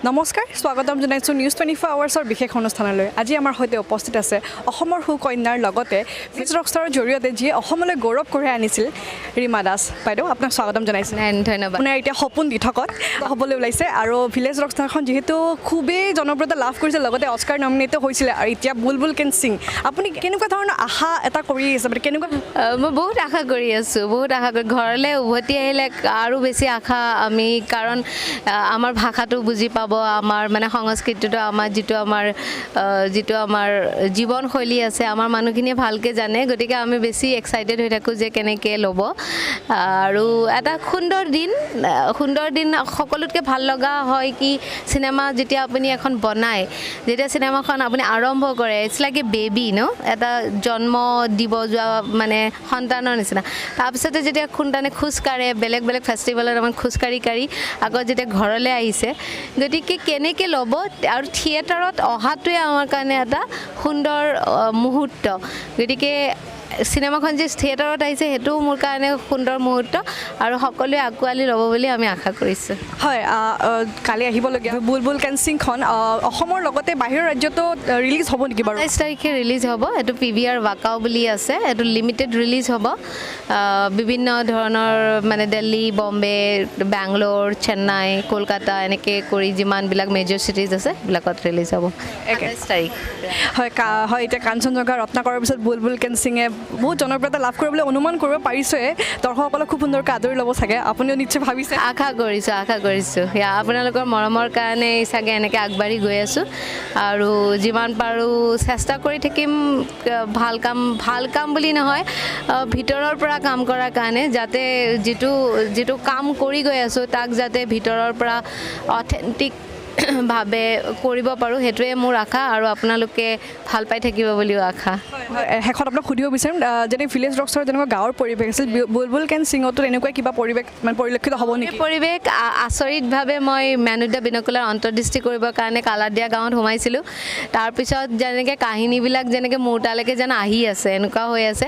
নমস্কাৰ স্বাগতম জনাইছোঁ নিউজ 24 আৱাৰ্ছৰ বিশেষ অনুষ্ঠানলৈ আজি আমাৰ সৈতে উপস্থিত আছে অসমৰ সুকন্যাৰ লগতে ভিলেজ ৰকষ্টাৰৰ জৰিয়তে যিয়ে অসমলৈ গৌৰৱ কঢ়িয়াই আনিছিল ৰীমা দাস বাইদেউ আপোনাক স্বাগতম জনাইছোঁ ধন্যবাদ আপোনাৰ এতিয়া সপোন দিঠকত হ'বলৈ ওলাইছে আৰু ভিলেজ ৰকষ্টাৰখন যিহেতু খুবেই জনপ্ৰিয়তা লাভ কৰিছে লগতে অস্কাৰ নমিনেট হৈছিলে আৰু এতিয়া বুলবুল কেন সিং আপুনি কেনেকুৱা ধৰণৰ আশা এটা কৰি আছে মানে কেনেকুৱা মই বহুত আশা কৰি আছোঁ বহুত আশা কৰি ঘৰলৈ উভতি আহিলে আৰু বেছি আশা আমি কাৰণ আমাৰ ভাষাটো বুজি পাব আমাৰ মানে সংস্কৃতিটো আমাৰ যিটো আমাৰ জীৱনশৈলী আছে আমাৰ মানুহখিনিয়ে ভালকৈ জানে গতিকে আমি বেছি এক্সাইটেড হৈ থাকোঁ যে কেনেকৈ ল'ব আৰু এটা সুন্দৰ দিন সকলোতকৈ ভাল লগা হয় কি চিনেমা যেতিয়া আপুনি এখন বনায় যেতিয়া চিনেমাখন আপুনি আৰম্ভ কৰে ইটছ লাইক এ বেবী ন এটা জন্ম দিব যোৱা মানে সন্তানৰ নিচিনা তাৰপিছতে যেতিয়া সন্তানে খোজকাঢ়ে বেলেগ বেলেগ ফেষ্টিভেলত আমাৰ খোজকাঢ়ি আগত যেতিয়া ঘৰলৈ আহিছে গতিকে কেনেকৈ ল'ব আৰু থিয়েটাৰত অহাটোৱে আমাৰ কাৰণে এটা সুন্দৰ মুহূৰ্ত গতিকে চিনেমাখন যে থিয়েটাৰত আহিছে সেইটোও মোৰ কাৰণে সুন্দৰ মুহূৰ্ত আৰু সকলোৱে আঁকোৱালি ল'ব বুলি আমি আশা কৰিছোঁ হয় কালি আহিবলগীয়া বুলবুল কেন সিংখন অসমৰ লগতে বাহিৰৰ ৰাজ্যতো ৰিলিজ হ'ব নেকি বাৰু ২২ তাৰিখে ৰিলিজ হ'ব এইটো PVR ৱাকাও বুলি আছে এইটো লিমিটেড ৰিলিজ হ'ব বিভিন্ন ধৰণৰ মানে দিল্লী বম্বে বেংগলোৰ চেন্নাই কলকাতা এনেকৈ কৰি যিমানবিলাক মেজৰ চিটিজ আছে সেইবিলাকত ৰিলিজ হ'ব ২১ তাৰিখ হয় এতিয়া কাঞ্চনজংঘা ৰত্না কৰাৰ পিছত বুলবুল কেন সিঙে বহুত জনপ্ৰিয়তা লাভ কৰিবলৈ অনুমান কৰিব পাৰিছে দৰ্শকসকলক খুব সুন্দৰকৈ আদৰি ল'ব চাগে আপুনিও নিশ্চয় ভাবিছে আশা কৰিছোঁ আপোনালোকৰ মৰমৰ কাৰণে চাগে এনেকৈ আগবাঢ়ি গৈ আছোঁ আৰু যিমান পাৰোঁ চেষ্টা কৰি থাকিম ভাল কাম বুলি নহয় ভিতৰৰ পৰা কাম কৰাৰ কাৰণে যাতে যিটো কাম কৰি গৈ আছোঁ তাক যাতে ভিতৰৰ পৰা অথেণ্টিক ভাৱে কৰিব পাৰোঁ সেইটোৱে মোৰ আশা আৰু আপোনালোকে ভাল পাই থাকিব বুলিও আশা শেষত আপোনাক সুধিব বিচাৰিম যেনে ভিলেজ ৰকষ্টাৰৰ যেনেকুৱা গাঁৱৰ পৰিৱেশ আছিল বুলবুল কেন সিঙতো এনেকুৱা কিবা পৰিৱেশ মানে পৰিলক্ষিত হ'ব নেকি পৰিৱেশ আচৰিতভাৱে মই মেনুদ্যা বিনকুলাৰ অন্তৰ্দৃষ্টি কৰিবৰ কাৰণে কালাৰদিয়া গাঁৱত সোমাইছিলোঁ তাৰপিছত যেনেকৈ কাহিনীবিলাক যেনেকৈ মোৰ তালৈকে যেন আহি আছে এনেকুৱা হৈ আছে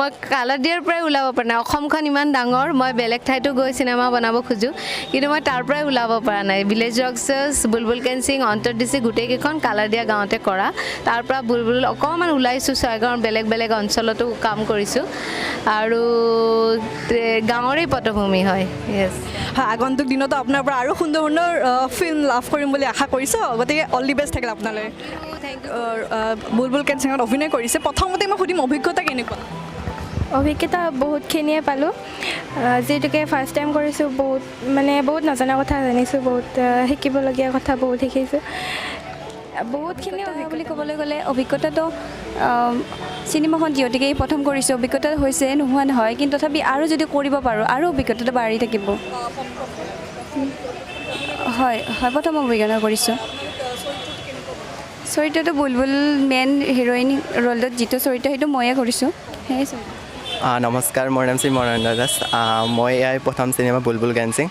মই কালাৰদিয়াৰ পৰাই ওলাব পৰা নাই অসমখন ইমান ডাঙৰ মই বেলেগ ঠাইতো গৈ চিনেমা বনাব খোজোঁ কিন্তু মই তাৰ পৰাই ওলাব পৰা নাই ভিলেজ ৰকষ্টাৰ্ছ বুলবুল কেন সিং অন্তৰ্দৃষ্টি গোটেইকেইখন কালাৰদিয়া গাঁৱতে কৰা তাৰ পৰা বুলবুল অকণমান ওলাইছোঁ ছয়গাঁৱৰ বেলেগ অঞ্চলতো কাম কৰিছোঁ আৰু গাঁৱৰেই পটভূমি হয় য়েছ আগন্তুক দিনতো আপোনাৰ পৰা আৰু সুন্দৰ ফিল্ম লাভ কৰিম বুলি আশা কৰিছোঁ গতিকে অল দি বেষ্ট থাকিল আপোনালৈ বুলবুল কেন সিঙত অভিনয় কৰিছে প্ৰথমতে মই সুধিম অভিজ্ঞতা কেনেকুৱা অভিজ্ঞতা বহুতখিনিয়ে পালোঁ যিহেতুকে ফাৰ্ষ্ট টাইম কৰিছোঁ বহুত নজনা কথা জানিছোঁ বহুত শিকিবলগীয়া কথা বহুত শিকিছোঁ বহুতখিনি বুলি ক'বলৈ গ'লে অভিজ্ঞতাটো চিনেমাখন যিহেতুকে প্ৰথম কৰিছোঁ অভিজ্ঞতা হৈছে নোহোৱা নহয় কিন্তু তথাপি আৰু যদি কৰিব পাৰোঁ আৰু অভিজ্ঞতাটো বাঢ়ি থাকিব হয় প্ৰথম অভিজ্ঞতা কৰিছোঁ চৰিত্ৰটো বুলবুল মেইন হিৰইন ৰোলটোত যিটো চৰিত্ৰ সেইটো ময়ে কৰিছোঁ সেয়াই চৰিত্ৰ নমস্কাৰ মোৰ নাম শ্ৰী মৰেন্দ্ৰ দাস মই ইয়াৰ প্ৰথম চিনেমা বুলবুল কেন সিং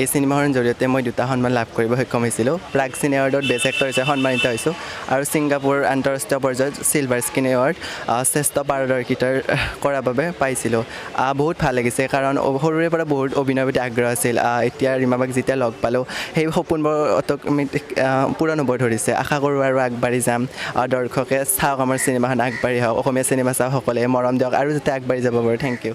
এই চিনেমাখনৰ জৰিয়তে মই দুটা সন্মান লাভ কৰিব সক্ষম হৈছিলোঁ প্ৰাগ চিনে এৱাৰ্ডত বেষ্ট এক্টৰ হিচাপে সন্মানিত হৈছোঁ আৰু ছিংগাপুৰ আন্তঃৰাষ্ট্ৰীয় পৰ্যায়ত চিলভাৰ স্ক্ৰীণ এৱাৰ্ড শ্ৰেষ্ঠ পাৰদৰ্শিতাৰ কৰাৰ বাবে পাইছিলোঁ বহুত ভাল লাগিছে কাৰণ সৰুৰে পৰা বহুত অভিনয়ৰ প্ৰতি আগ্ৰহ আছিল এতিয়া ৰীমাবাক যেতিয়া লগ পালোঁ সেই সপোনবোৰ পূৰণ হ'ব ধৰিছে আশা কৰোঁ আৰু আগবাঢ়ি যাম দৰ্শকে চাওক আমাৰ চিনেমাখন আগবাঢ়ি হওক অসমীয়া চিনেমা চাওক সকলোৱে মৰম দিয়ক আৰু যাতে আগবাঢ়ি যাব পাৰোঁ থেংক ইউ